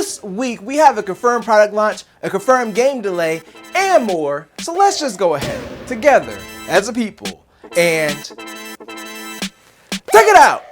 this week we have a confirmed product launch, a confirmed game delay, and more. So let's just go ahead, together, as a people, and check it out!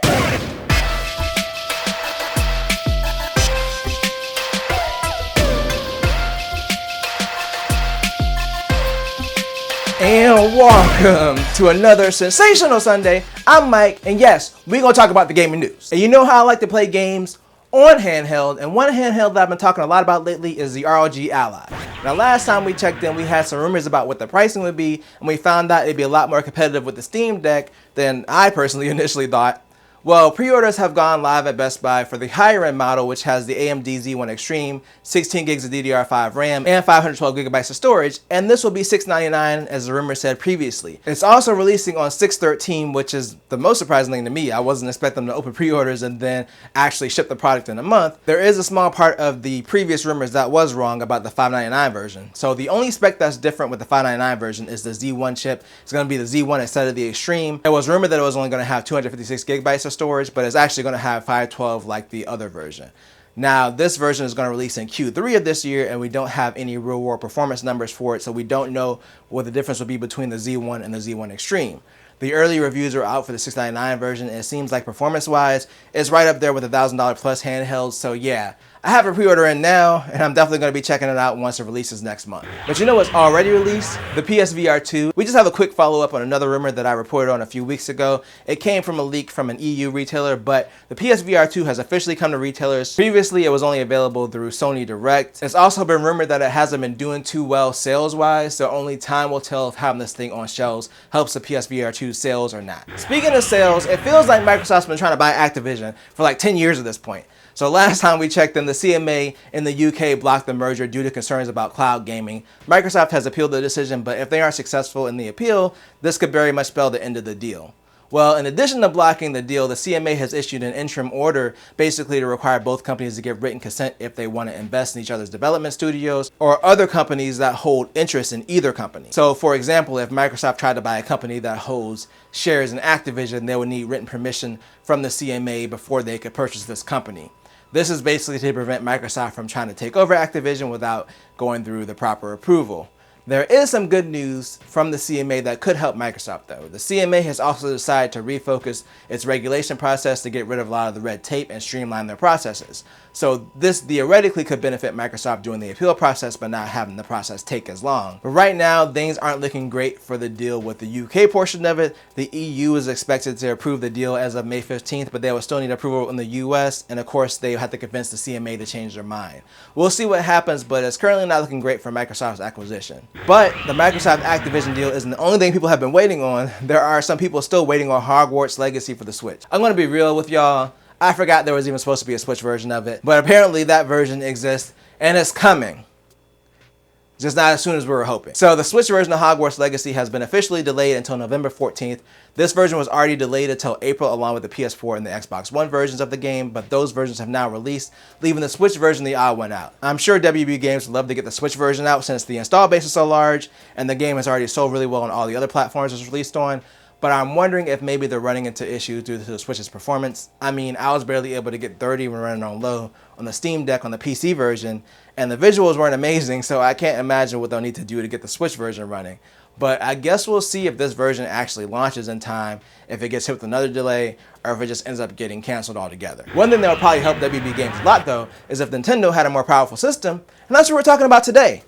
And welcome to another sensational Sunday. I'm Mike, and yes, we're gonna talk about the gaming news. And you know how I like to play games on handheld, and one handheld that I've been talking a lot about lately is the Rog Ally. Now, last time we checked in, we had some rumors about what the pricing would be, and we found out it'd be a lot more competitive with the Steam Deck than I personally initially thought. Well, pre-orders have gone live at Best Buy for the higher end model, which has the AMD Z1 Extreme, 16 gigs of DDR5 RAM, and 512 gigabytes of storage, and this will be $699 as the rumor said previously. It's also releasing on 6/13, which is the most surprising thing to me. I wasn't expecting them to open pre-orders and then actually ship the product in a month. There is a small part of the previous rumors that was wrong about the $599 version. So the only spec that's different with the $599 version is the Z1 chip. It's going to be the Z1 instead of the Extreme. It was rumored that it was only going to have 256 gigabytes of storage, but it's actually going to have 512 like the other version. Now, this version is going to release in Q3 of this year, and we don't have any real world performance numbers for it, so we don't know what the difference will be between the Z1 and the Z1 Extreme. The early reviews are out for the $699 version, and it seems like performance-wise, it's right up there with the $1,000 plus handhelds, so yeah. I have a pre-order in now, and I'm definitely going to be checking it out once it releases next month. But you know what's already released? The PSVR 2. We just have a quick follow-up on another rumor that I reported on a few weeks ago. It came from a leak from an EU retailer, but the PSVR 2 has officially come to retailers. Previously, it was only available through Sony Direct. It's also been rumored that it hasn't been doing too well sales-wise, so only time will tell if having this thing on shelves helps the PSVR 2 sales or not. Speaking of sales, it feels like Microsoft's been trying to buy Activision for like 10 years at this point. So last time we checked in, the CMA in the UK blocked the merger due to concerns about cloud gaming. Microsoft has appealed the decision, but if they aren't successful in the appeal, this could very much spell the end of the deal. Well, in addition to blocking the deal, the CMA has issued an interim order basically to require both companies to give written consent if they want to invest in each other's development studios or other companies that hold interest in either company. So, for example, if Microsoft tried to buy a company that holds shares in Activision, they would need written permission from the CMA before they could purchase this company. This is basically to prevent Microsoft from trying to take over Activision without going through the proper approval. There is some good news from the CMA that could help Microsoft though. The CMA has also decided to refocus its regulation process to get rid of a lot of the red tape and streamline their processes. So this theoretically could benefit Microsoft during the appeal process but not having the process take as long. But right now, things aren't looking great for the deal with the UK portion of it. The EU is expected to approve the deal as of May 15th, but they will still need approval in the US, and of course they have to convince the CMA to change their mind. We'll see what happens, but it's currently not looking great for Microsoft's acquisition. But the Microsoft Activision deal isn't the only thing people have been waiting on. There are some people still waiting on Hogwarts Legacy for the Switch. I'm going to be real with y'all. I forgot there was even supposed to be a Switch version of it, but apparently that version exists and it's coming. Just not as soon as we were hoping. So the Switch version of Hogwarts Legacy has been officially delayed until November 14th. This version was already delayed until April along with the PS4 and the Xbox One versions of the game, but those versions have now released, leaving the Switch version the odd one out. I'm sure WB Games would love to get the Switch version out since the install base is so large and the game has already sold really well on all the other platforms it's released on. But I'm wondering if maybe they're running into issues due to the Switch's performance. I mean, I was barely able to get 30 when running on low on the Steam Deck on the PC version, and the visuals weren't amazing, so I can't imagine what they'll need to do to get the Switch version running. But I guess we'll see if this version actually launches in time, if it gets hit with another delay, or if it just ends up getting canceled altogether. One thing that would probably help WB Games a lot, though, is if Nintendo had a more powerful system, and that's what we're talking about today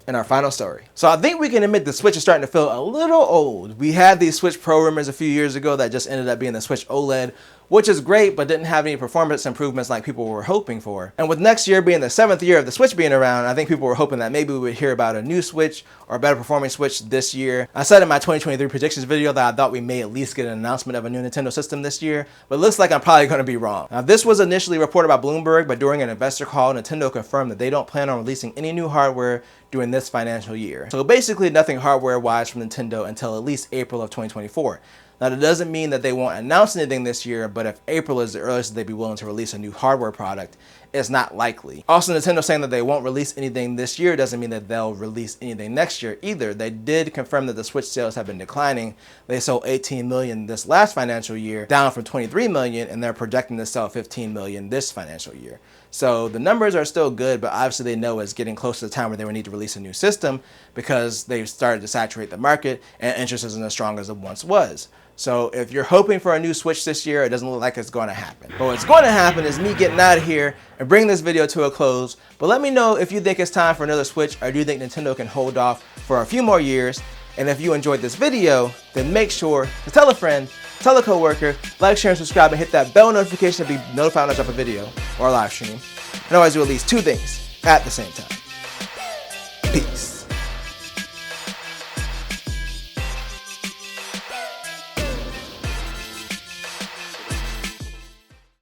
in our final story. So I think we can admit the Switch is starting to feel a little old. We had these Switch Pro rumors a few years ago that just ended up being the Switch OLED, which is great, but didn't have any performance improvements like people were hoping for. And with next year being the 7th year of the Switch being around, I think people were hoping that maybe we would hear about a new Switch or a better performing Switch this year. I said in my 2023 predictions video that I thought we may at least get an announcement of a new Nintendo system this year, but it looks like I'm probably going to be wrong. Now, this was initially reported by Bloomberg, but during an investor call, Nintendo confirmed that they don't plan on releasing any new hardware during this financial year. So basically nothing hardware-wise from Nintendo until at least April of 2024. Now, that doesn't mean that they won't announce anything this year, but if April is the earliest they'd be willing to release a new hardware product, it's not likely. Also, Nintendo saying that they won't release anything this year doesn't mean that they'll release anything next year either. They did confirm that the Switch sales have been declining. They sold 18 million this last financial year, down from 23 million, and they're projecting to sell 15 million this financial year. So the numbers are still good, but obviously they know it's getting close to the time where they would need to release a new system because they've started to saturate the market and interest isn't as strong as it once was. So if you're hoping for a new Switch this year, it doesn't look like it's going to happen. But what's going to happen is me getting out of here and bringing this video to a close. But let me know if you think it's time for another Switch, or do you think Nintendo can hold off for a few more years? And if you enjoyed this video, then make sure to tell a friend, tell a coworker, like, share, and subscribe, and hit that bell notification to be notified when I drop a video or a live stream. And always do at least 2 things at the same time. Peace.